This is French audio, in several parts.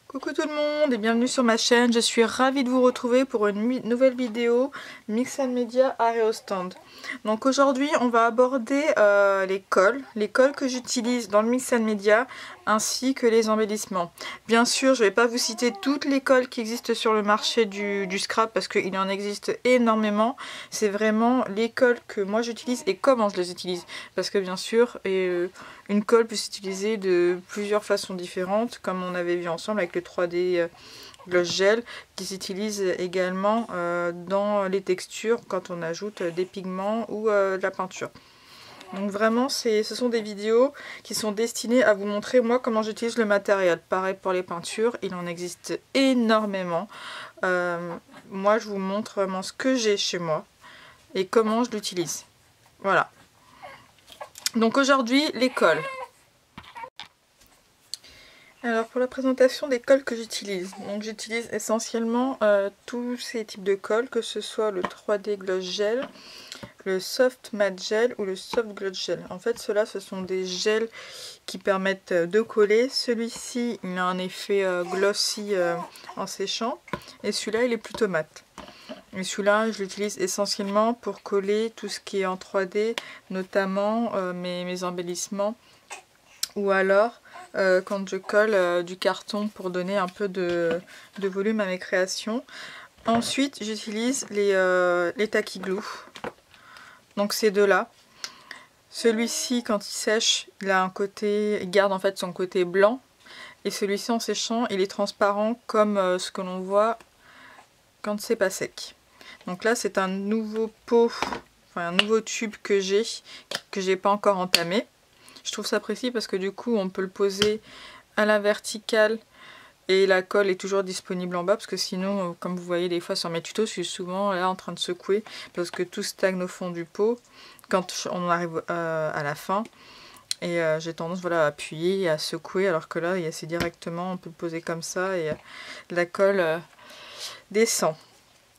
Coucou tout le monde et bienvenue sur ma chaîne, je suis ravie de vous retrouver pour une nouvelle vidéo Mix and Media Areo Stand. Donc aujourd'hui on va aborder les cols que j'utilise dans le Mix and Media ainsi que les embellissements. Bien sûr je ne vais pas vous citer toutes les colles qui existent sur le marché du scrap parce qu'il en existe énormément. C'est vraiment les colles que moi j'utilise et comment je les utilise. Parce que bien sûr une colle peut s'utiliser de plusieurs façons différentes comme on avait vu ensemble avec le 3D Gloss Gel qui s'utilise également dans les textures quand on ajoute des pigments ou de la peinture. Donc vraiment ce sont des vidéos qui sont destinées à vous montrer moi comment j'utilise le matériel. Pareil pour les peintures, il en existe énormément. Moi je vous montre vraiment ce que j'ai chez moi et comment je l'utilise. Voilà. Donc aujourd'hui les colles. Alors pour la présentation des colles que j'utilise, donc j'utilise essentiellement tous ces types de colles, que ce soit le 3D Gloss Gel, le Soft Matte Gel ou le Soft Gloss Gel. En fait ceux-là ce sont des gels qui permettent de coller. Celui-ci il a un effet glossy en séchant et celui-là il est plutôt mat. Et celui-là je l'utilise essentiellement pour coller tout ce qui est en 3D, notamment mes embellissements ou alors quand je colle du carton pour donner un peu de volume à mes créations. Ensuite j'utilise les Tacky Glue, donc ces deux là. Celui-ci quand il sèche il a un côté, il garde en fait son côté blanc, et celui-ci en séchant il est transparent comme ce que l'on voit quand c'est pas sec. Donc là c'est un nouveau pot, enfin un nouveau tube que j'ai pas encore entamé. Je trouve ça précis parce que du coup on peut le poser à la verticale et la colle est toujours disponible en bas, parce que sinon comme vous voyez des fois sur mes tutos je suis souvent là en train de secouer parce que tout stagne au fond du pot quand on arrive à la fin, et j'ai tendance voilà, à appuyer et à secouer, alors que là c'est directement, on peut le poser comme ça et la colle descend.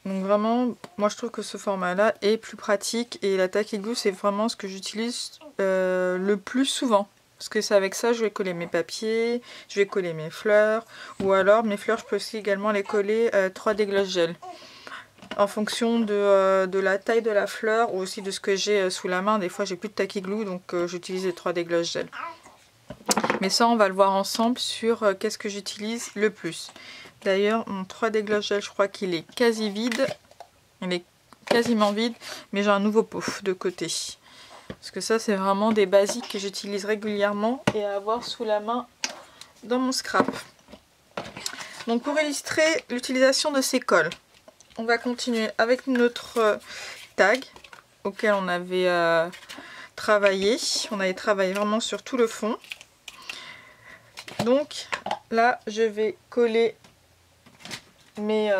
Donc vraiment moi je trouve que ce format là est plus pratique, et la Tacky Glue c'est vraiment ce que j'utilise le plus souvent. Parce que c'est avec ça je vais coller mes papiers, je vais coller mes fleurs, ou alors mes fleurs je peux aussi également les coller 3D Gloss Gel. En fonction de la taille de la fleur ou aussi de ce que j'ai sous la main. Des fois j'ai plus de Tacky Glue donc j'utilise les 3D Gloss Gel. Mais ça on va le voir ensemble sur qu'est-ce que j'utilise le plus. D'ailleurs mon 3D Gloss Gel je crois qu'il est quasi vide. Il est quasiment vide, mais j'ai un nouveau pot de côté. Parce que ça c'est vraiment des basiques que j'utilise régulièrement et à avoir sous la main dans mon scrap. Donc pour illustrer l'utilisation de ces colles, on va continuer avec notre tag auquel on avait travaillé. On avait travaillé vraiment sur tout le fond. Donc là je vais coller mes...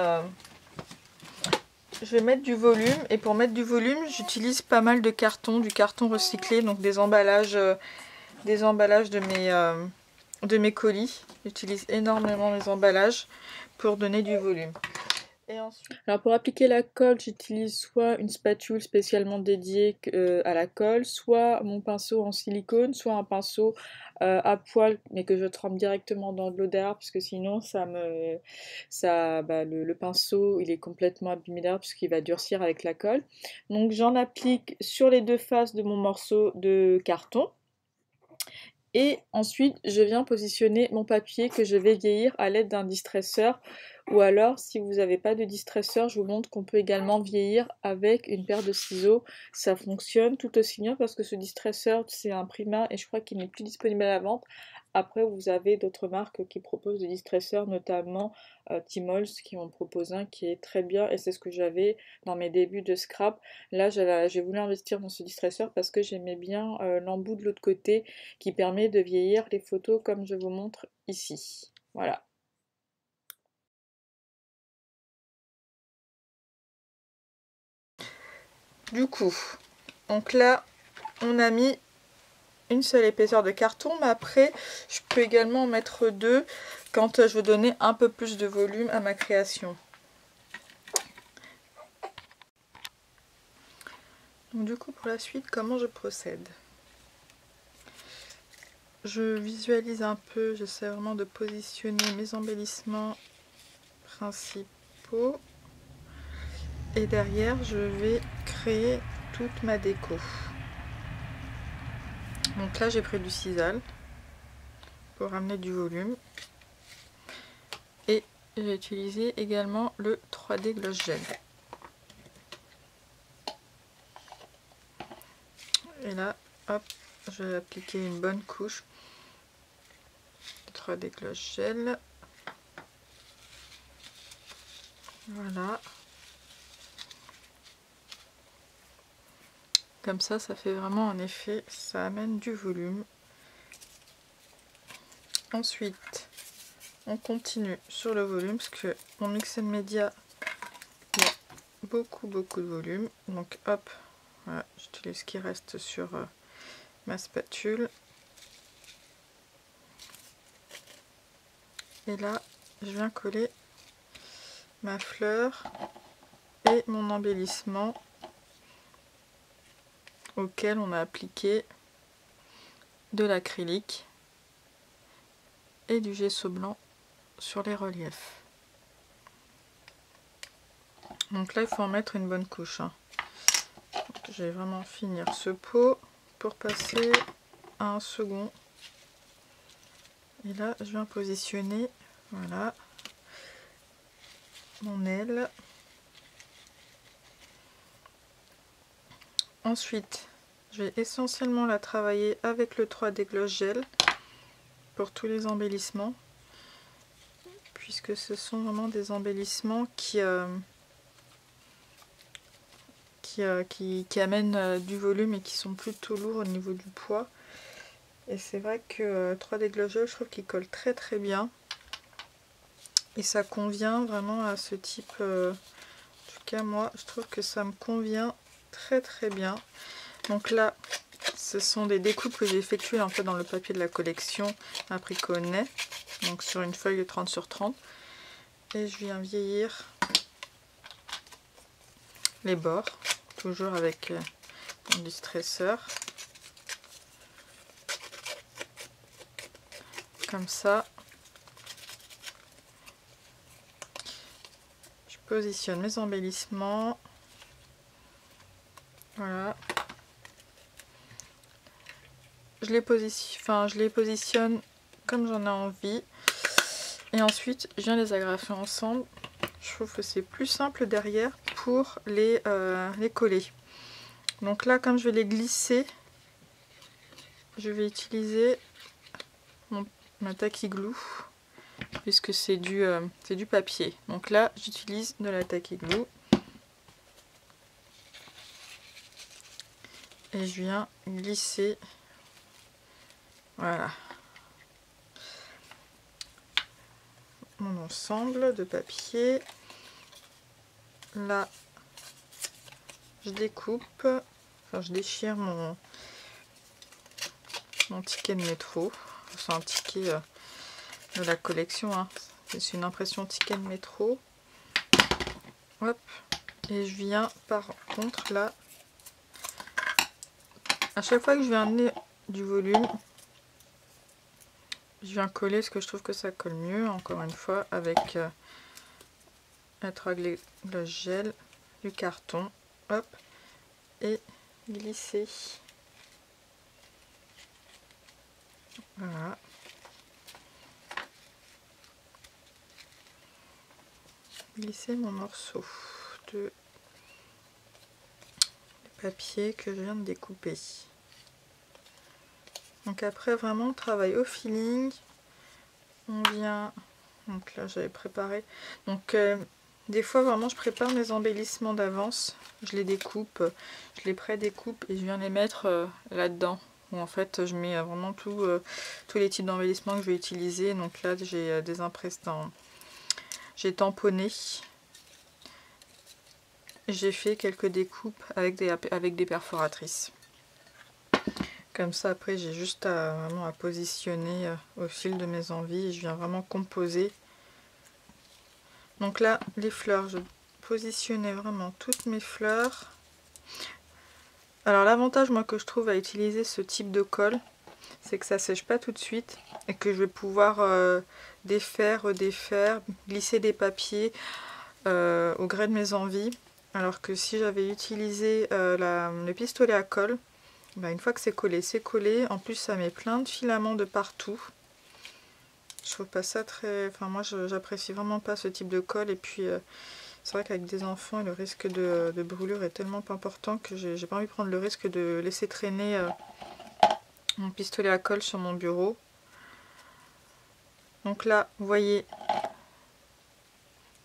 je vais mettre du volume, et pour mettre du volume j'utilise pas mal de carton, du carton recyclé, donc des emballages de mes colis. J'utilise énormément les emballages pour donner du volume. Et ensuite, alors pour appliquer la colle, j'utilise soit une spatule spécialement dédiée à la colle, soit mon pinceau en silicone, soit un pinceau à poil mais que je trempe directement dans de l'eau d'air, parce que sinon le pinceau il est complètement abîmé d'air puisqu'il va durcir avec la colle. Donc j'en applique sur les deux faces de mon morceau de carton. Et ensuite, je viens positionner mon papier que je vais vieillir à l'aide d'un distresseur. Ou alors, si vous n'avez pas de distresseur, je vous montre qu'on peut également vieillir avec une paire de ciseaux. Ça fonctionne tout aussi bien parce que ce distresseur, c'est un Prima et je crois qu'il n'est plus disponible à la vente. Après, vous avez d'autres marques qui proposent des distresseurs, notamment Timols qui en propose un qui est très bien, et c'est ce que j'avais dans mes débuts de scrap. Là, j'ai voulu investir dans ce distresseur parce que j'aimais bien l'embout de l'autre côté qui permet de vieillir les photos comme je vous montre ici. Voilà. Du coup, donc là, on a mis une seule épaisseur de carton, mais après, je peux également en mettre deux quand je veux donner un peu plus de volume à ma création. Donc du coup, pour la suite, comment je procède? je visualise un peu, j'essaie vraiment de positionner mes embellissements principaux. Et derrière, je vais créer toute ma déco. Donc là, j'ai pris du sisal pour ramener du volume. Et j'ai utilisé également le 3D Gloss Gel. Et là, hop, je vais appliquer une bonne couche de 3D Gloss Gel. Voilà. Comme ça fait vraiment un effet, ça amène du volume. Ensuite, on continue sur le volume parce que mon Mix and Media, il y a beaucoup de volume. Donc hop, voilà, j'utilise ce qui reste sur ma spatule. Et là, je viens coller ma fleur et mon embellissement auquel on a appliqué de l'acrylique et du gesso blanc sur les reliefs. Donc là, il faut en mettre une bonne couche. Hein. Je vais vraiment finir ce pot pour passer à un second. Et là, je viens positionner, voilà, mon aile. Ensuite, je vais essentiellement la travailler avec le 3D Gloss Gel pour tous les embellissements, puisque ce sont vraiment des embellissements qui amènent du volume et qui sont plutôt lourds au niveau du poids. Et c'est vrai que 3D Gloss Gel, je trouve qu'il colle très bien. Et ça convient vraiment à ce type. En tout cas, moi, je trouve que ça me convient très bien. Donc là, ce sont des découpes que j'ai effectuées en fait dans le papier de la collection Apriconet. Donc sur une feuille de 30 sur 30. Et je viens vieillir les bords. Toujours avec mon distresseur. Comme ça. Je positionne mes embellissements. Voilà. Je les positionne comme j'en ai envie. Et ensuite, je viens les agrafer ensemble. Je trouve que c'est plus simple derrière pour les coller. Donc là, comme je vais les glisser, je vais utiliser ma tacky glue, puisque c'est du papier. Donc là, j'utilise de la tacky glue. Et je viens glisser, voilà, mon ensemble de papier. Là, je découpe, enfin je déchire mon ticket de métro. C'est un ticket de la collection, hein. C'est une impression ticket de métro. Hop, et je viens par contre là, à chaque fois que je viens amener du volume, je viens coller ce que je trouve que ça colle mieux, encore une fois, avec la 3D Gloss Gel, du carton, hop, et glisser. Voilà. Glisser mon morceau de papier que je viens de découper. Donc après, vraiment, on travaille au feeling. On vient... Donc là, j'avais préparé. Donc, des fois, vraiment, je prépare mes embellissements d'avance. Je les découpe, je les pré-découpe et je viens les mettre là-dedans. Où en fait, je mets vraiment tous les types d'embellissements que je vais utiliser. Donc là, j'ai des impressions. J'ai tamponné. J'ai fait quelques découpes avec des perforatrices. Comme ça, après, j'ai juste vraiment à positionner au fil de mes envies. Et je viens vraiment composer. Donc là, les fleurs, je positionnais vraiment toutes mes fleurs. Alors l'avantage, moi, que je trouve à utiliser ce type de colle, c'est que ça sèche pas tout de suite et que je vais pouvoir défaire, redéfaire, glisser des papiers au gré de mes envies. Alors que si j'avais utilisé le pistolet à colle, bah, une fois que c'est collé. En plus ça met plein de filaments de partout. Je trouve pas ça très... Enfin moi j'apprécie vraiment pas ce type de colle. Et puis c'est vrai qu'avec des enfants le risque de brûlure est tellement important que j'ai pas envie de prendre le risque de laisser traîner mon pistolet à colle sur mon bureau. Donc là vous voyez,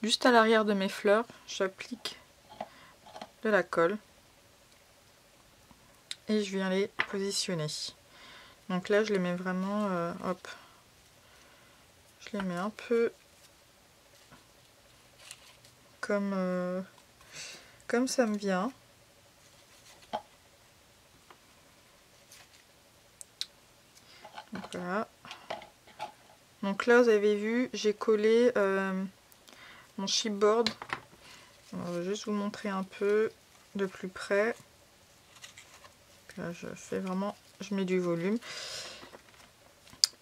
juste à l'arrière de mes fleurs, j'applique de la colle. Et je viens les positionner. Donc là je les mets vraiment, hop. Je les mets un peu comme ça me vient. Donc voilà. Donc là vous avez vu, j'ai collé mon chipboard. Alors, je vais juste vous montrer un peu de plus près. Là je fais vraiment, je mets du volume.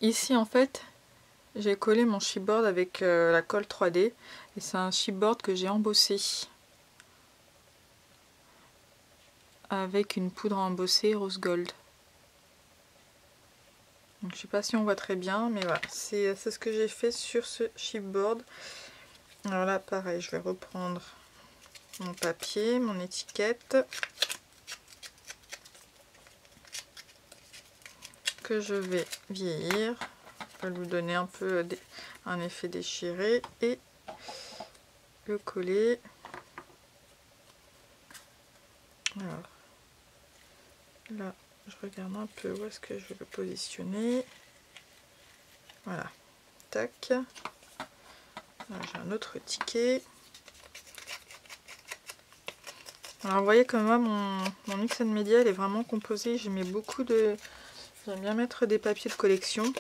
Ici en fait, j'ai collé mon chipboard avec la colle 3D. Et c'est un chipboard que j'ai embossé avec une poudre à embosser rose gold. Donc, je sais pas si on voit très bien, mais voilà, c'est ce que j'ai fait sur ce chipboard. Alors là, pareil, je vais reprendre mon papier, mon étiquette, que je vais vieillir. Je vais lui donner un peu un effet déchiré et le coller. Alors là, je regarde un peu où est-ce que je vais le positionner. Voilà, tac. J'ai un autre ticket. Alors vous voyez comme moi mon Mix & Media elle est vraiment composé. J'aime bien mettre des papiers de collection.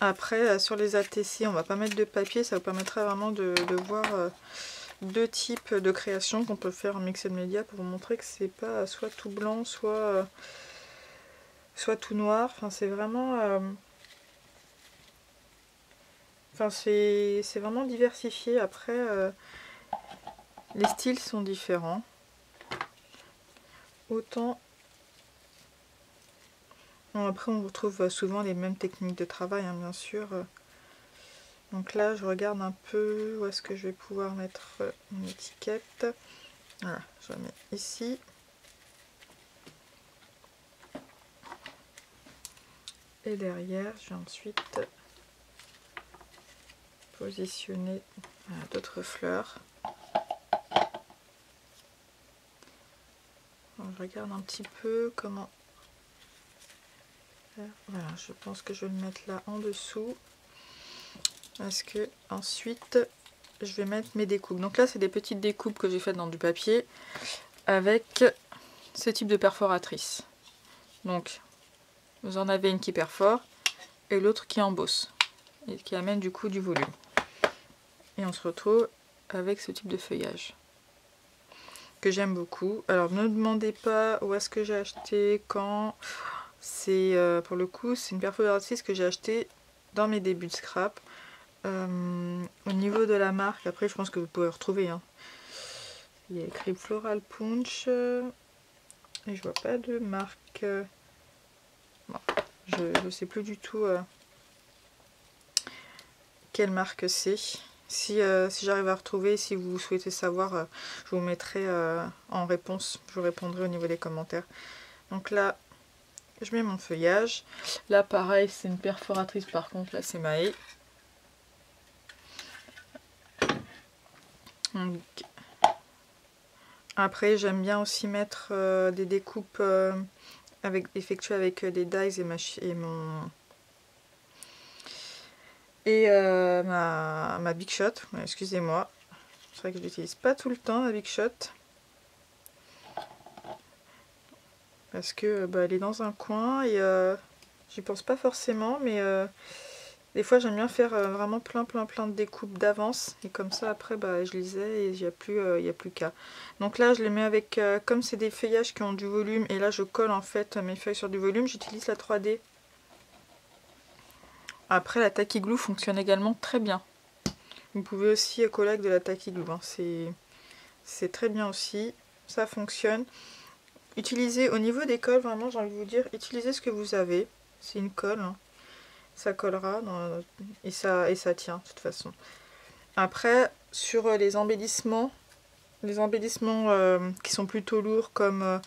Après sur les ATC on va pas mettre de papier, ça vous permettra vraiment de voir deux types de créations qu'on peut faire en Mix & Media pour vous montrer que c'est pas soit tout blanc, soit tout noir. Enfin c'est vraiment c'est vraiment diversifié. Après les styles sont différents. Autant bon, après on retrouve souvent les mêmes techniques de travail hein, bien sûr. Donc là je regarde un peu où est-ce que je vais pouvoir mettre mon étiquette. Voilà, je la mets ici. Et derrière je vais ensuite positionner d'autres fleurs. Alors, je regarde un petit peu comment faire. Voilà, je pense que je vais le mettre là en dessous. Parce que ensuite je vais mettre mes découpes. Donc là c'est des petites découpes que j'ai faites dans du papier avec ce type de perforatrice. Donc vous en avez une qui perfore et l'autre qui embosse et qui amène du coup du volume. Et on se retrouve avec ce type de feuillage que j'aime beaucoup. Alors ne me demandez pas où est-ce que j'ai acheté, quand. C'est pour le coup c'est une perforatrice que j'ai acheté dans mes débuts de scrap. Au niveau de la marque, après je pense que vous pouvez retrouver hein. Il y a écrit Floral Punch et je vois pas de marque. Bon, je sais plus du tout quelle marque c'est. Si j'arrive à retrouver, si vous souhaitez savoir, je vous mettrai en réponse, je vous répondrai au niveau des commentaires. Donc là je mets mon feuillage. Là pareil c'est une perforatrice, par contre là c'est Mahé. Donc, après j'aime bien aussi mettre des découpes effectuées avec des dies et ma Big Shot. Ouais, excusez-moi, c'est vrai que je l'utilise pas tout le temps ma Big Shot parce que elle est dans un coin et j'y pense pas forcément, mais Des fois j'aime bien faire vraiment plein de découpes d'avance et comme ça après bah, je lisais et il n'y a plus qu'à. Donc là je les mets avec, comme c'est des feuillages qui ont du volume et là je colle en fait mes feuilles sur du volume, j'utilise la 3D. Après la Tacky Glue fonctionne également très bien. Vous pouvez aussi coller avec de la Tacky Glue, hein. C'est très bien aussi, ça fonctionne. Utilisez au niveau des colles, vraiment j'ai envie de vous dire, utilisez ce que vous avez, c'est une colle, hein. Ça collera et ça tient de toute façon. Après sur les embellissements qui sont plutôt lourds comme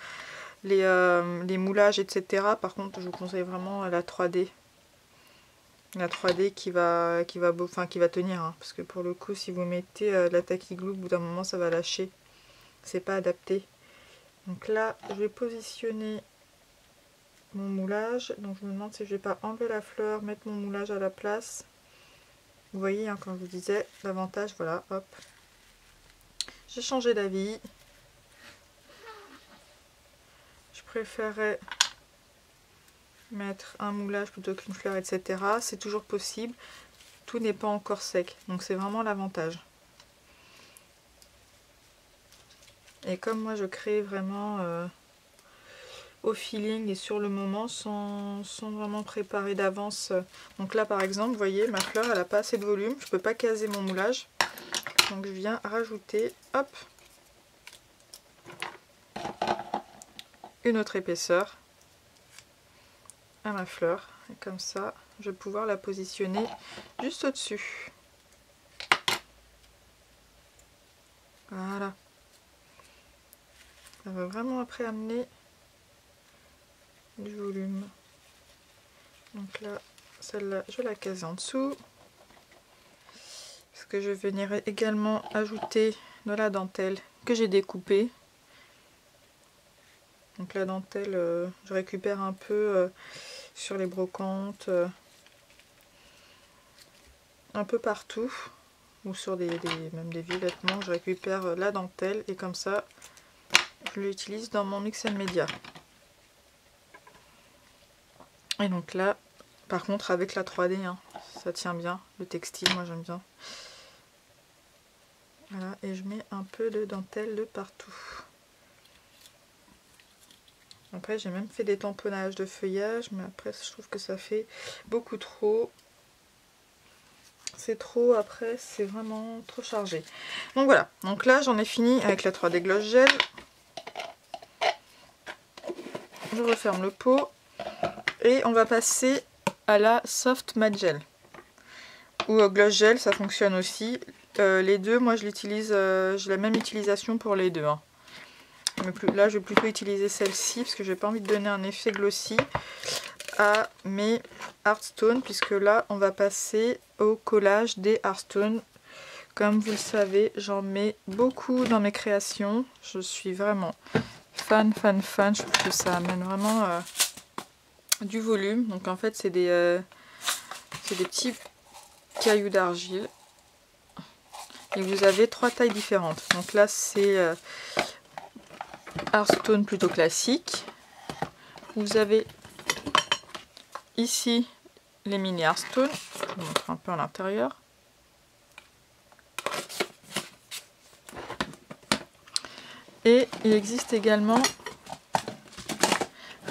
les moulages etc. Par contre je vous conseille vraiment la 3D. La 3D qui va tenir, hein, parce que pour le coup si vous mettez la Tacky Glue au bout d'un moment ça va lâcher. C'est pas adapté. Donc là je vais positionner mon moulage, donc je me demande si je vais pas enlever la fleur, mettre mon moulage à la place. Vous voyez, hein, comme je vous disais, l'avantage, voilà, hop. J'ai changé d'avis. Je préférais mettre un moulage plutôt qu'une fleur, etc. C'est toujours possible. Tout n'est pas encore sec, donc c'est vraiment l'avantage. Et comme moi je crée vraiment au feeling et sur le moment sans vraiment préparer d'avance. Donc là par exemple, vous voyez, ma fleur elle n'a pas assez de volume, je peux pas caser mon moulage. Donc je viens rajouter, hop, une autre épaisseur à ma fleur. Et comme ça, je vais pouvoir la positionner juste au-dessus. Voilà. Ça va vraiment après amener du volume. Donc là, celle-là, je la case en dessous. Parce que je vais venir également ajouter de la dentelle que j'ai découpée. Donc la dentelle, je récupère un peu sur les brocantes, un peu partout, ou sur même des vieux vêtements, je récupère la dentelle et comme ça, je l'utilise dans mon Mix & Media. Et donc là, par contre avec la 3D, hein, ça tient bien, le textile, moi j'aime bien. Voilà, et je mets un peu de dentelle de partout. Après j'ai même fait des tamponnages de feuillage, mais après je trouve que ça fait beaucoup trop. C'est trop, après c'est vraiment trop chargé. Donc voilà, donc là j'en ai fini avec la 3D Gloss Gel. Je referme le pot. Et on va passer à la Soft Matte Gel. Ou Gloss Gel, ça fonctionne aussi. Les deux, moi je l'utilise, j'ai la même utilisation pour les deux. Hein. Mais là je vais plutôt utiliser celle-ci parce que j'ai pas envie de donner un effet glossy à mes Hearthstone, puisque là on va passer au collage des Hearthstone. Comme vous le savez, j'en mets beaucoup dans mes créations. Je suis vraiment fan. Je trouve que ça amène vraiment du volume. Donc en fait c'est des petits cailloux d'argile. Et vous avez 3 tailles différentes. Donc là c'est Hearthstone plutôt classique. Vous avez ici les mini Hearthstone. Je vous montre un peu à l'intérieur. Et il existe également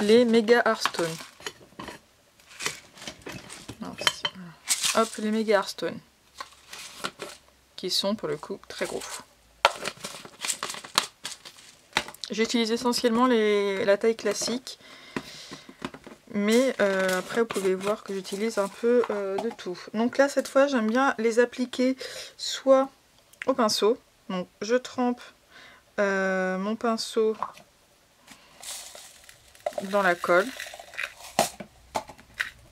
les méga Hearthstone. Hop, les méga Hearthstone. Qui sont pour le coup très gros. J'utilise essentiellement la taille classique. Mais après vous pouvez voir que j'utilise un peu de tout. Donc là cette fois j'aime bien les appliquer soit au pinceau. Donc je trempe mon pinceau dans la colle.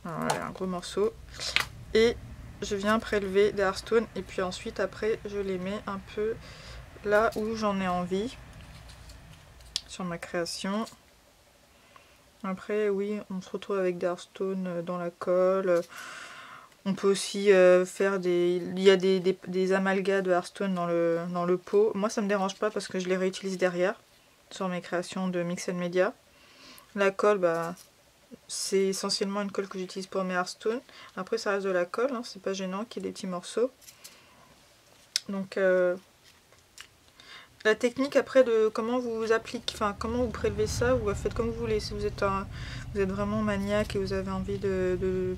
Voilà, un gros morceau. Et je viens prélever des Hearthstone et puis ensuite après je les mets un peu là où j'en ai envie sur ma création. Après oui, on se retrouve avec des Hearthstone dans la colle. On peut aussi faire il y a des amalgas de Hearthstone dans le pot. Moi ça me dérange pas parce que je les réutilise derrière sur mes créations de Mix & Media. La colle, bah C'est essentiellement une colle que j'utilise pour mes Hearthstone. Après ça reste de la colle, hein, c'est pas gênant qu'il y ait des petits morceaux. Donc la technique après de comment vous appliquez, enfin comment vous prélevez ça, vous faites comme vous voulez. Si vous êtes, vous êtes vraiment maniaque et vous avez envie de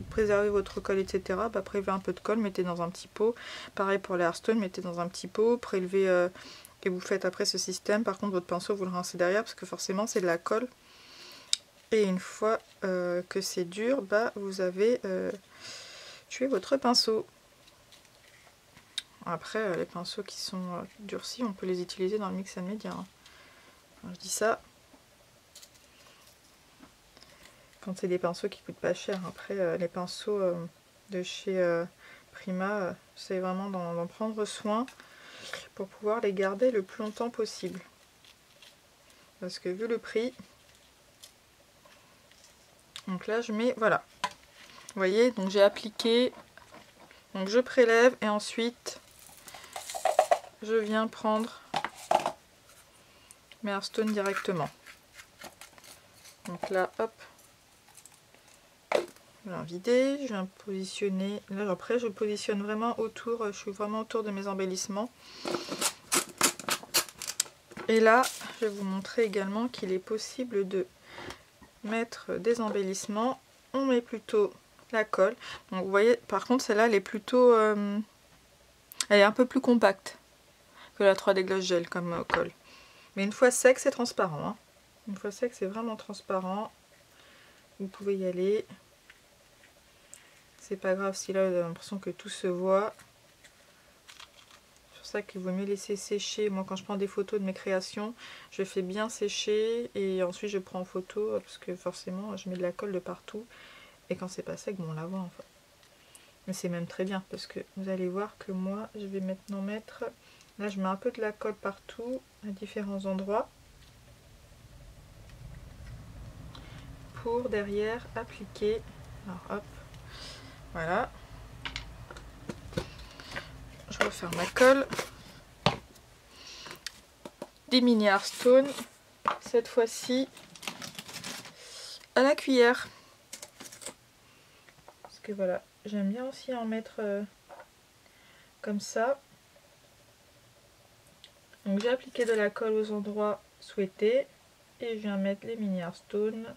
préserver votre colle, etc., bah, prélevez un peu de colle, mettez dans un petit pot. Pareil pour les Hearthstone, mettez dans un petit pot, prélevez et vous faites après ce système. Par contre votre pinceau vous le rincez derrière parce que forcément c'est de la colle. Et une fois que c'est dur, bah, vous avez tué votre pinceau. Après, les pinceaux qui sont durcis, on peut les utiliser dans le Mix and Media. Hein. Enfin, je dis ça quand c'est des pinceaux qui coûtent pas cher. Après, les pinceaux de chez Prima, c'est vraiment d'en prendre soin pour pouvoir les garder le plus longtemps possible. Parce que vu le prix, donc là je mets, voilà. Vous voyez, donc j'ai appliqué, donc je prélève et ensuite je viens prendre mes Hearthstone directement. Donc là, hop, je viens vider, je viens positionner. Là après je positionne vraiment autour, je suis vraiment autour de mes embellissements. Et là, je vais vous montrer également qu'il est possible de mettre des embellissements. On met plutôt la colle. Donc vous voyez, par contre celle-là elle est plutôt... elle est un peu plus compacte que la 3D Gloss Gel comme colle. Mais une fois sec, c'est transparent. Hein. Une fois sec, c'est vraiment transparent. Vous pouvez y aller. C'est pas grave si là vous avez l'impression que tout se voit. C'est pour ça qu'il vaut mieux laisser sécher. Moi quand je prends des photos de mes créations, je fais bien sécher et ensuite je prends en photo parce que forcément je mets de la colle de partout. Et quand c'est pas sec, bon on la voit en fait. Mais c'est même très bien parce que vous allez voir que moi je vais maintenant mettre... Là je mets un peu de la colle partout à différents endroits. Pour derrière appliquer. Alors hop, voilà. Je referme ma colle. Des mini Hearthstone, cette fois-ci à la cuillère. Parce que voilà, j'aime bien aussi en mettre comme ça. Donc j'ai appliqué de la colle aux endroits souhaités. Et je viens mettre les mini Hearthstone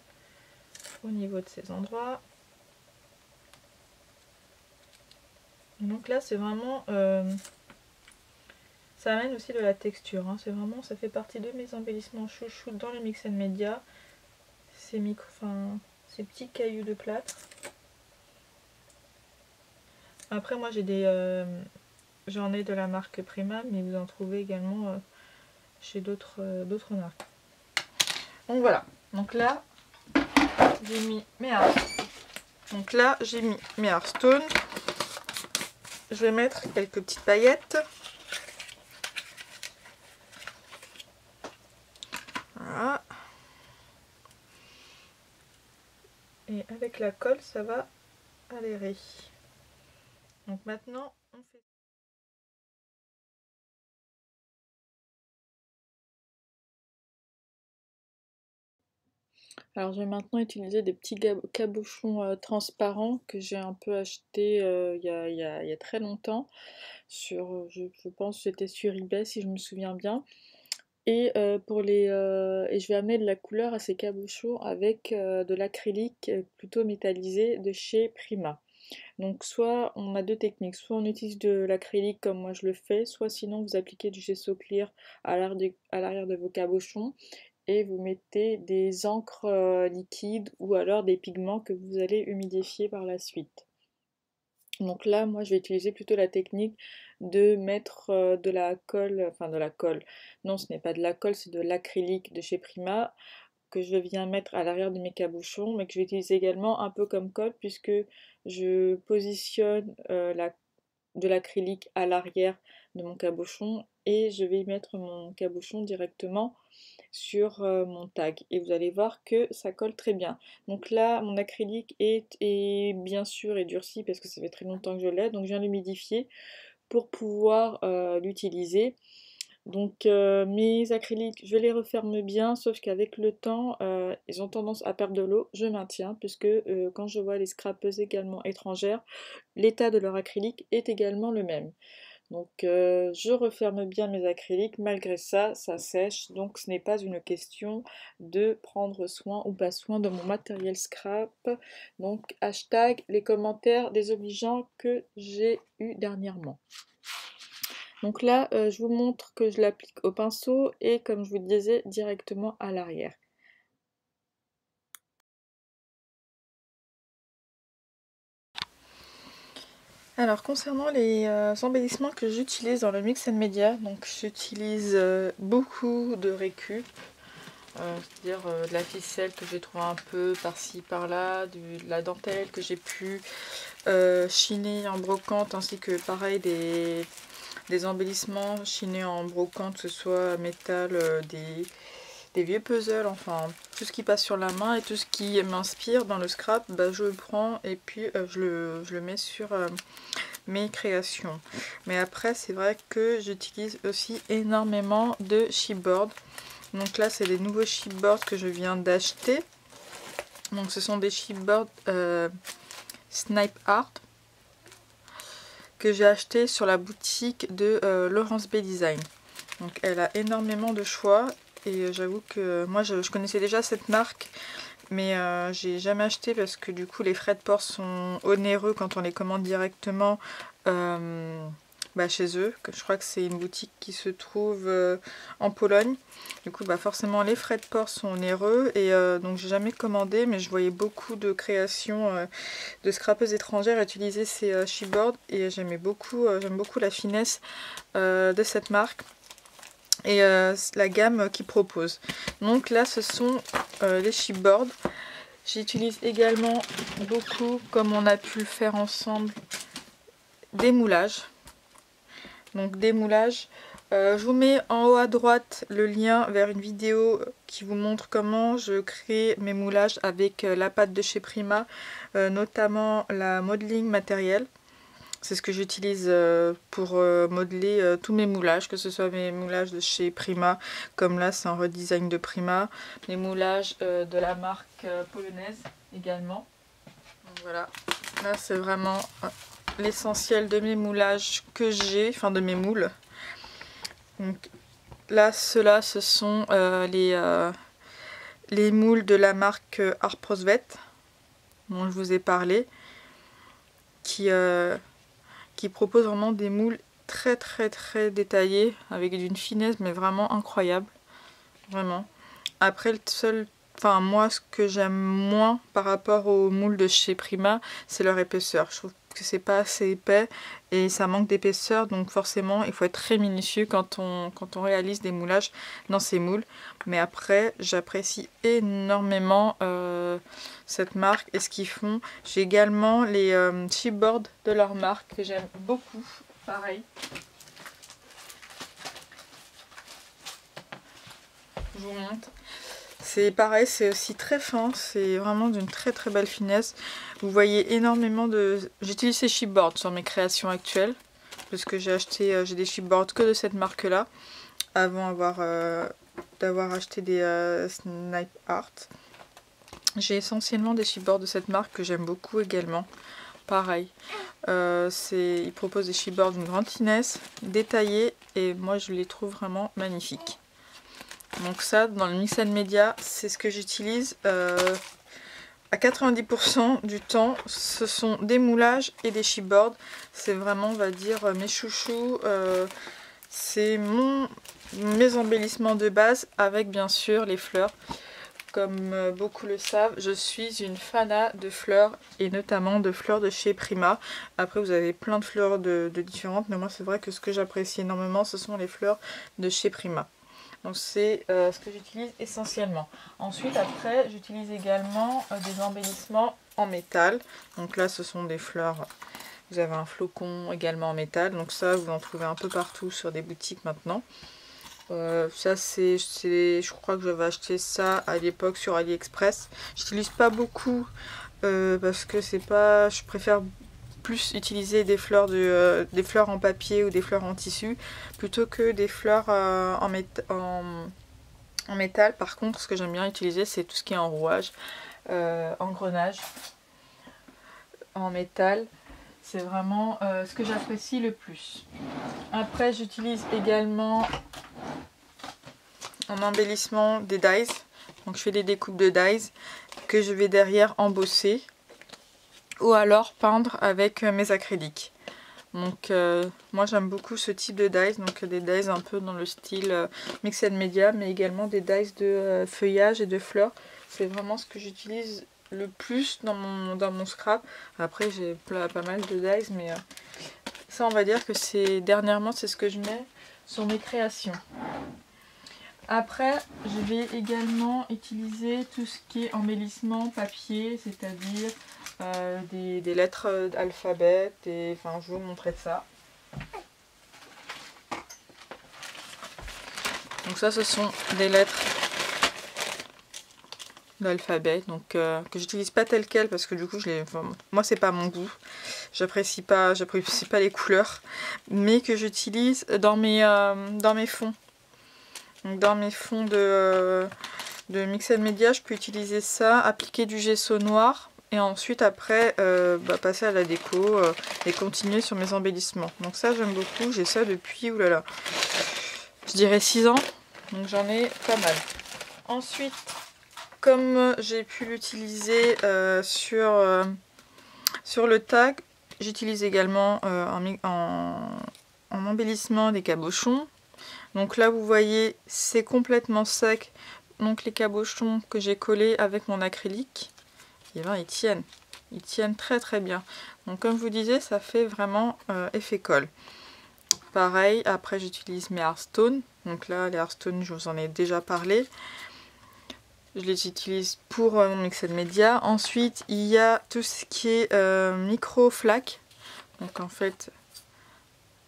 au niveau de ces endroits. Donc là c'est vraiment... ça amène aussi de la texture. Hein. C'est vraiment, ça fait partie de mes embellissements chouchou dans le Mix and Media. Ces ces petits cailloux de plâtre. Après moi j'ai des... j'en ai de la marque Prima, mais vous en trouvez également chez d'autres marques. Donc voilà. Donc là, j'ai mis mes Hearthstone. Je vais mettre quelques petites paillettes. Voilà. Et avec la colle, ça va aérer. Donc maintenant, on fait... Alors je vais maintenant utiliser des petits cabochons transparents que j'ai un peu acheté il y a très longtemps. Je pense que c'était sur eBay si je me souviens bien. Et, et je vais amener de la couleur à ces cabochons avec de l'acrylique plutôt métallisé de chez Prima. Donc soit on a deux techniques, soit on utilise de l'acrylique comme moi je le fais, soit sinon vous appliquez du gesso clear à l'arrière de vos cabochons et vous mettez des encres liquides ou alors des pigments que vous allez humidifier par la suite. Donc là, moi, je vais utiliser plutôt la technique de mettre de la colle, enfin de la colle. Non, ce n'est pas de la colle, c'est de l'acrylique de chez Prima que je viens mettre à l'arrière de mes cabochons, mais que je vais utiliser également un peu comme colle puisque je positionne de l'acrylique à l'arrière de mon cabochon et je vais y mettre mon cabochon directement sur mon tag et vous allez voir que ça colle très bien. Donc là mon acrylique est bien sûr est durci parce que ça fait très longtemps que je l'ai, donc je viens l'humidifier pour pouvoir l'utiliser. Donc mes acryliques, je les referme bien, sauf qu'avec le temps, ils ont tendance à perdre de l'eau. Je maintiens, puisque quand je vois les scrapeuses également étrangères, l'état de leur acrylique est également le même. Donc je referme bien mes acryliques, malgré ça, ça sèche, donc ce n'est pas une question de prendre soin ou pas soin de mon matériel scrap. Donc hashtag les commentaires désobligeants que j'ai eu dernièrement. Donc là, je vous montre que je l'applique au pinceau et comme je vous disais, directement à l'arrière. Alors concernant les embellissements que j'utilise dans le Mix and Media, donc j'utilise beaucoup de récup, c'est-à-dire de la ficelle que j'ai trouvé un peu par-ci par-là, de la dentelle que j'ai pu chiner en brocante, ainsi que pareil des embellissements chinés en brocante, que ce soit métal, des vieux puzzles, enfin tout ce qui passe sur la main et tout ce qui m'inspire dans le scrap, bah, je le prends et puis je le mets sur mes créations. Mais après c'est vrai que j'utilise aussi énormément de chipboard. Donc là c'est des nouveaux chipboards que je viens d'acheter. Donc ce sont des chipboards Snipe Art que j'ai acheté sur la boutique de Laurence B Design. Donc elle a énormément de choix et j'avoue que moi je connaissais déjà cette marque, mais j'ai jamais acheté parce que du coup les frais de port sont onéreux quand on les commande directement chez eux. Je crois que c'est une boutique qui se trouve en Pologne. Du coup forcément les frais de port sont onéreux et donc j'ai jamais commandé, mais je voyais beaucoup de créations de scrapeuses étrangères utiliser ces chipboards et j'aime beaucoup la finesse de cette marque et la gamme qu'ils proposent. Donc là ce sont les chipboards. J'utilise également beaucoup, comme on a pu le faire ensemble, des moulages. Donc des moulages. Je vous mets en haut à droite le lien vers une vidéo qui vous montre comment je crée mes moulages avec la pâte de chez Prima, notamment la modeling matériel. C'est ce que j'utilise pour modeler tous mes moulages, que ce soit mes moulages de chez Prima, comme là c'est un redesign de Prima, mes moulages de la marque polonaise également. Donc voilà, là c'est vraiment l'essentiel de mes moulages que j'ai, enfin de mes moules. Donc là, ceux-là, ce sont les moules de la marque Art Prosvet, dont je vous ai parlé, qui propose vraiment des moules très détaillés, avec d'une finesse mais vraiment incroyable, vraiment. Après moi ce que j'aime moins par rapport aux moules de chez Prima, c'est leur épaisseur. Je trouve que c'est pas assez épais et ça manque d'épaisseur, donc forcément il faut être très minutieux quand on réalise des moulages dans ces moules. Mais après j'apprécie énormément cette marque et ce qu'ils font. J'ai également les chipboards de leur marque que j'aime beaucoup, pareil. Je vous montre. C'est pareil, c'est aussi très fin, c'est vraiment d'une très belle finesse. Vous voyez énormément de... J'utilise ces chipboards sur mes créations actuelles, parce que j'ai des chipboards que de cette marque-là, avant d'avoir acheté des Snipe Art. J'ai essentiellement des chipboards de cette marque que j'aime beaucoup également. Pareil, ils proposent des chipboards d'une grande finesse, détaillés, et moi je les trouve vraiment magnifiques. Donc ça, dans le Mix and Media, c'est ce que j'utilise à 90% du temps. Ce sont des moulages et des chipboards. C'est vraiment, on va dire, mes chouchous. C'est mes embellissements de base, avec bien sûr les fleurs. Comme beaucoup le savent, je suis une fanat de fleurs, et notamment de fleurs de chez Prima. Après, vous avez plein de fleurs de différentes, mais moi c'est vrai que ce que j'apprécie énormément, ce sont les fleurs de chez Prima. Donc c'est ce que j'utilise essentiellement. Ensuite, après, j'utilise également des embellissements en métal. Donc là, ce sont des fleurs. Vous avez un flocon également en métal. Donc ça, vous en trouvez un peu partout sur des boutiques maintenant. Ça, je crois que j'avais acheté ça à l'époque sur AliExpress. J'utilise pas beaucoup parce que c'est pas... Je préfère plus utiliser des fleurs, des fleurs en papier ou des fleurs en tissu plutôt que des fleurs en métal. Par contre, ce que j'aime bien utiliser, c'est tout ce qui est en rouage, engrenage, en métal. C'est vraiment ce que j'apprécie le plus. Après, j'utilise également en embellissement des dies. Donc je fais des découpes de dies que je vais derrière embosser ou alors peindre avec mes acryliques. Donc moi j'aime beaucoup ce type de dies, donc des dies un peu dans le style mixed media, mais également des dies de feuillage et de fleurs. C'est vraiment ce que j'utilise le plus dans mon scrap. Après j'ai pas mal de dies, mais ça on va dire que dernièrement c'est ce que je mets sur mes créations. Après, je vais également utiliser tout ce qui est embellissement papier, c'est-à-dire des lettres d'alphabet. Enfin, je vais vous montrer ça. Donc ça, ce sont des lettres d'alphabet, donc que j'utilise pas telles quelles parce que du coup, moi, c'est pas mon goût. J'apprécie pas les couleurs, mais que j'utilise dans mes fonds. Donc dans mes fonds de mixed media, je peux utiliser ça, appliquer du gesso noir et ensuite après passer à la déco et continuer sur mes embellissements. Donc ça j'aime beaucoup, j'ai ça depuis, oulala, je dirais 6 ans, donc j'en ai pas mal. Ensuite, comme j'ai pu l'utiliser sur le tag, j'utilise également en embellissement des cabochons. Donc là vous voyez c'est complètement sec, donc les cabochons que j'ai collés avec mon acrylique, et ben, ils tiennent très très bien. Donc comme je vous disais, ça fait vraiment effet colle. Pareil, après j'utilise mes Hearthstone, donc là les Hearthstone je vous en ai déjà parlé. Je les utilise pour mon mixed media. Ensuite il y a tout ce qui est micro flaques, donc en fait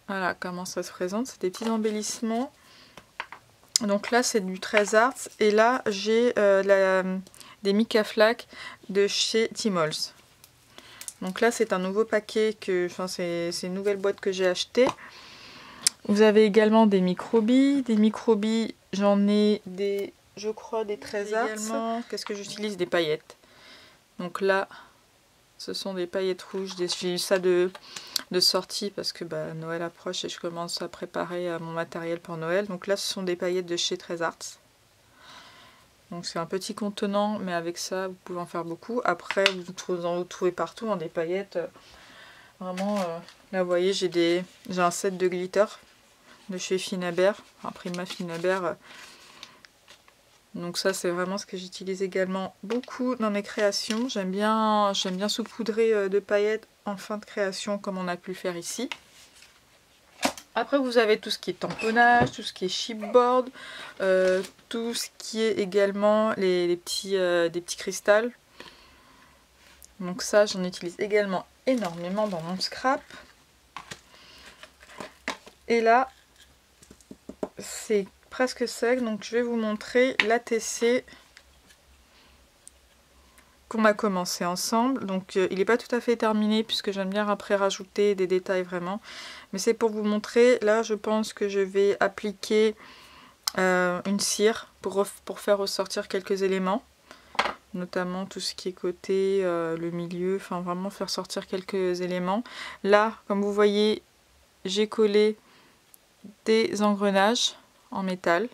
voilà comment ça se présente, c'est des petits embellissements. Donc là c'est du 13 Arts et là j'ai des mica flaques de chez Tmall. Donc là c'est un nouveau paquet, c'est une nouvelle boîte que j'ai acheté. Vous avez également des microbilles. Des microbilles, j'en ai je crois des 13 Arts. Qu'est-ce que j'utilise? Des paillettes. Donc là ce sont des paillettes rouges. J'ai eu ça de sortie parce que Noël approche et je commence à préparer mon matériel pour Noël. Donc là ce sont des paillettes de chez 13 Arts. Donc c'est un petit contenant, mais avec ça vous pouvez en faire beaucoup. Après vous en trouvez partout, des paillettes. Vraiment, là vous voyez j'ai un set de glitter de chez Finabert, enfin Prima Finabert. Donc ça c'est vraiment ce que j'utilise également beaucoup dans mes créations. J'aime bien saupoudrer de paillettes en fin de création comme on a pu le faire ici. Après vous avez tout ce qui est tamponnage, tout ce qui est chipboard, tout ce qui est également des petits cristals. Donc ça j'en utilise également énormément dans mon scrap. Et là c'est presque sec, donc je vais vous montrer l'ATC qu'on a commencé ensemble. Donc il n'est pas tout à fait terminé puisque j'aime bien après rajouter des détails vraiment, mais c'est pour vous montrer. Là je pense que je vais appliquer une cire pour faire ressortir quelques éléments, notamment tout ce qui est côté, le milieu, enfin vraiment faire sortir quelques éléments. Là comme vous voyez j'ai collé des engrenages en métal,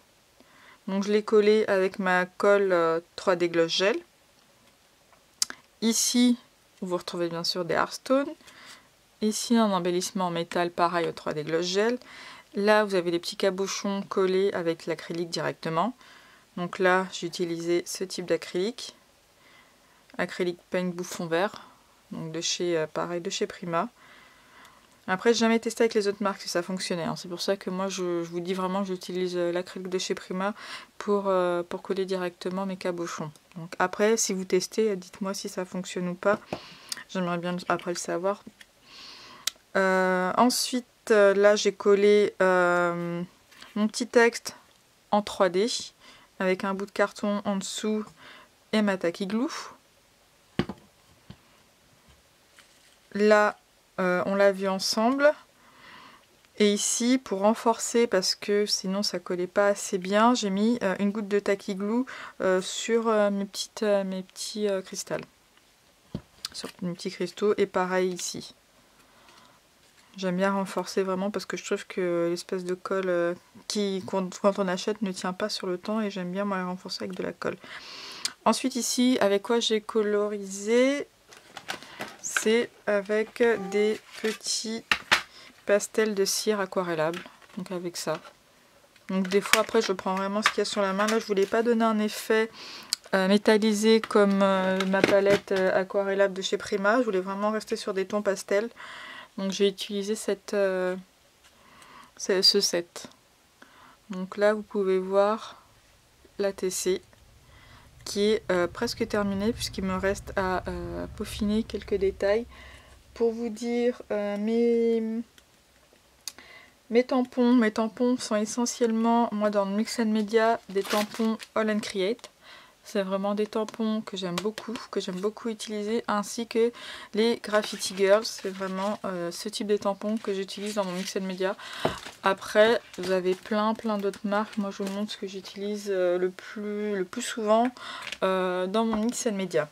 donc je l'ai collé avec ma colle 3D Gloss Gel. Ici vous retrouvez bien sûr des Hearthstone, ici un embellissement en métal pareil au 3D Gloss Gel. Là vous avez des petits cabochons collés avec l'acrylique directement, donc là j'ai utilisé ce type d'acrylique, acrylique peigne bouffon vert, donc de chez pareil de chez Prima. Après, j'ai jamais testé avec les autres marques si ça fonctionnait. C'est pour ça que moi, je vous dis vraiment que j'utilise l'acrylique de chez Prima pour coller directement mes cabochons. Donc après, si vous testez, dites-moi si ça fonctionne ou pas. J'aimerais bien après le savoir. Ensuite, là, j'ai collé mon petit texte en 3D avec un bout de carton en dessous et ma tacky glue. Là, on l'a vu ensemble. Et ici, pour renforcer, parce que sinon ça collait pas assez bien, j'ai mis une goutte de Tacky Glue sur mes petits cristals. Sur mes petits cristaux, et pareil ici. J'aime bien renforcer vraiment parce que je trouve que l'espèce de colle quand on achète ne tient pas sur le temps, et j'aime bien moi les renforcer avec de la colle. Ensuite ici, avec quoi j'ai colorisé, c'est avec des petits pastels de cire aquarellable, donc avec ça. Donc des fois après je prends vraiment ce qu'il y a sur la main. Là je voulais pas donner un effet métallisé comme ma palette aquarellable de chez Prima, je voulais vraiment rester sur des tons pastels. Donc j'ai utilisé ce set. Donc là vous pouvez voir la TC qui est presque terminée, puisqu'il me reste à peaufiner quelques détails. Pour vous dire, mes tampons sont essentiellement, moi dans le Mix & Media, des tampons All & Create. C'est vraiment des tampons que j'aime beaucoup utiliser, ainsi que les Graffiti Girls. C'est vraiment ce type de tampons que j'utilise dans mon Mix & Media. Après, vous avez plein d'autres marques. Moi, je vous montre ce que j'utilise le plus souvent dans mon Mix & Media.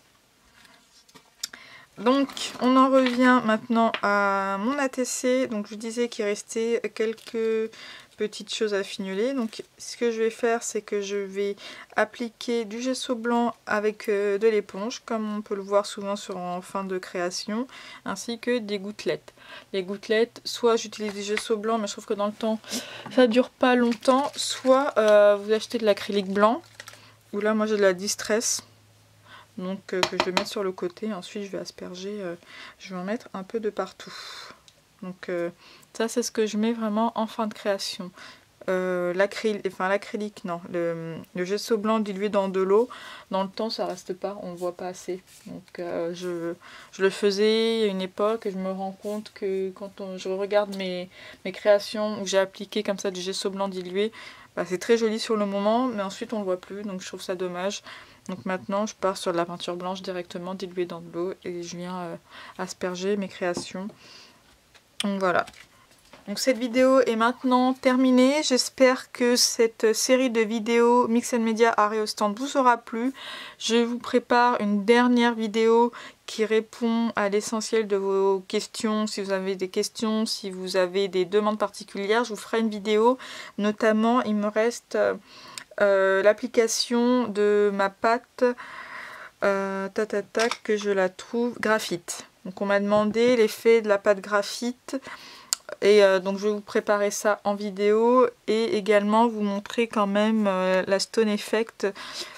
Donc, on en revient maintenant à mon ATC. Donc, je disais qu'il restait quelques petites choses à fignoler. Donc, ce que je vais faire, c'est que je vais appliquer du gesso blanc avec de l'éponge, comme on peut le voir souvent en fin de création, ainsi que des gouttelettes. Les gouttelettes, soit j'utilise du gesso blanc, mais je trouve que dans le temps, ça dure pas longtemps, soit vous achetez de l'acrylique blanc, ou là, moi j'ai de la Distress. Donc que je vais mettre sur le côté, ensuite je vais asperger, je vais en mettre un peu de partout. Donc ça c'est ce que je mets vraiment en fin de création. L'acrylique non, le gesso blanc dilué dans de l'eau, dans le temps ça reste pas, on ne voit pas assez. Donc je le faisais à une époque, et je me rends compte que quand je regarde mes créations où j'ai appliqué comme ça du gesso blanc dilué, bah, c'est très joli sur le moment, mais ensuite on le voit plus, donc je trouve ça dommage. Donc maintenant je pars sur de la peinture blanche directement diluée dans de l'eau, et je viens asperger mes créations. Donc voilà. Donc cette vidéo est maintenant terminée. J'espère que cette série de vidéos Mix & Media Arrêt au stand vous aura plu. Je vous prépare une dernière vidéo qui répond à l'essentiel de vos questions. Si vous avez des questions, si vous avez des demandes particulières, je vous ferai une vidéo. Notamment, il me reste l'application de ma pâte que je la trouve graphite. Donc on m'a demandé l'effet de la pâte graphite, et donc je vais vous préparer ça en vidéo, et également vous montrer quand même la Stone Effect,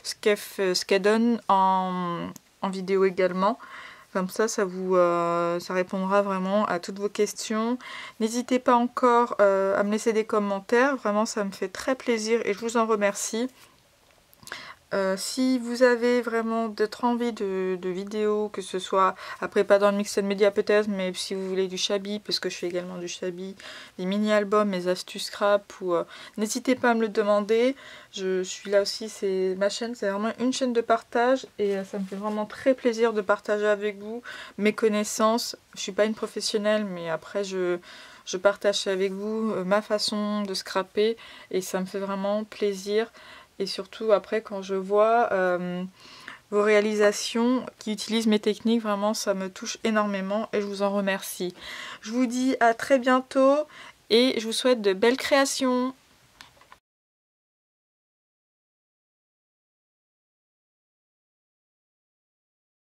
ce qu'elle donne en vidéo également. Comme ça ça répondra vraiment à toutes vos questions. N'hésitez pas encore à me laisser des commentaires, vraiment ça me fait très plaisir et je vous en remercie. Si vous avez vraiment d'autres envies de vidéos, que ce soit, après pas dans le Mix & Media peut-être, mais si vous voulez du shabby, parce que je fais également du shabby, des mini-albums, mes astuces scrap, n'hésitez pas à me le demander. Je suis là aussi, c'est ma chaîne, c'est vraiment une chaîne de partage, et ça me fait vraiment très plaisir de partager avec vous mes connaissances. Je suis pas une professionnelle, mais après je partage avec vous ma façon de scraper, et ça me fait vraiment plaisir. Et surtout après quand je vois vos réalisations qui utilisent mes techniques, vraiment ça me touche énormément et je vous en remercie. Je vous dis à très bientôt et je vous souhaite de belles créations.